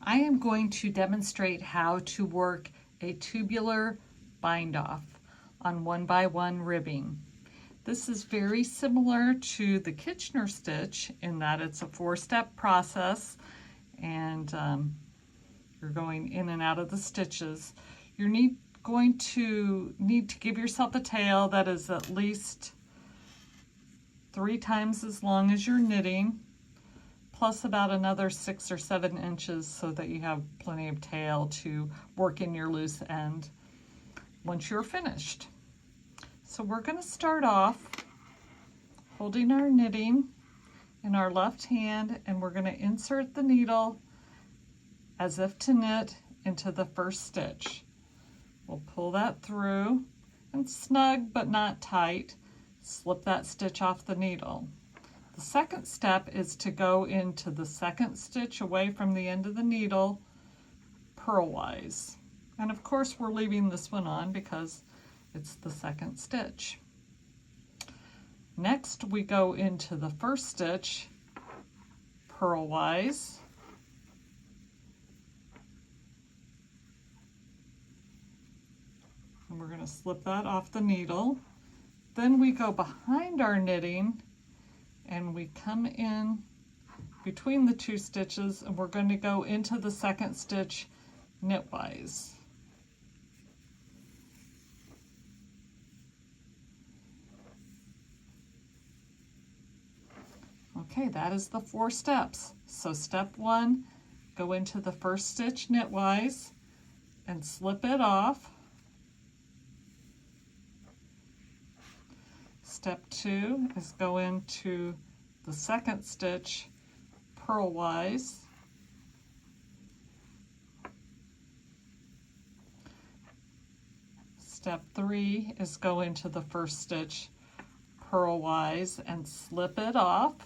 I am going to demonstrate how to work a tubular bind off on 1x1 ribbing. This is very similar to the Kitchener stitch in that it's a 4-step process, and you're going in and out of the stitches. You're going to need to give yourself a tail that is at least 3 times as long as you're knitting, plus about another 6 or 7 inches so that you have plenty of tail to work in your loose end once you're finished. So we're going to start off holding our knitting in our left hand, and we're going to insert the needle as if to knit into the first stitch. We'll pull that through and snug but not tight, slip that stitch off the needle. The second step is to go into the second stitch away from the end of the needle purlwise. And of course we're leaving this one on because it's the second stitch. Next we go into the first stitch purlwise. And we're going to slip that off the needle. Then we go behind our knitting and we come in between the 2 stitches, and we're going to go into the second stitch knitwise. Okay, that is the 4 steps. So step 1, go into the first stitch knitwise and slip it off. Step 2 is go into the second stitch purlwise. Step 3 is go into the first stitch purlwise and slip it off.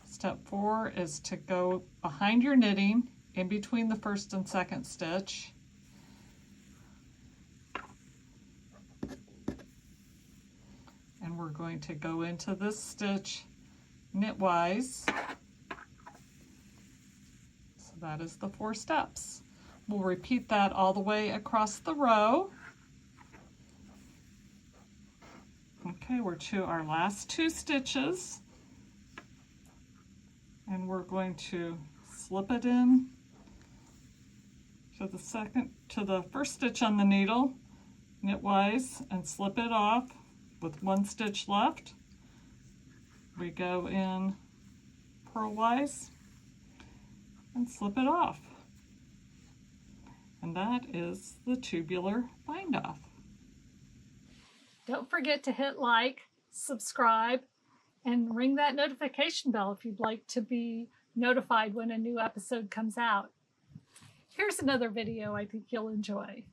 Step 4 is to go behind your knitting in between the first and second stitch. And we're going to go into this stitch knitwise. So that is the 4 steps. We'll repeat that all the way across the row. Okay, we're to our last 2 stitches, and we're going to slip it in to the first stitch on the needle knitwise and slip it off. With 1 stitch left, we go in purlwise and slip it off. And that is the tubular bind off. Don't forget to hit like, subscribe, and ring that notification bell if you'd like to be notified when a new episode comes out. Here's another video I think you'll enjoy.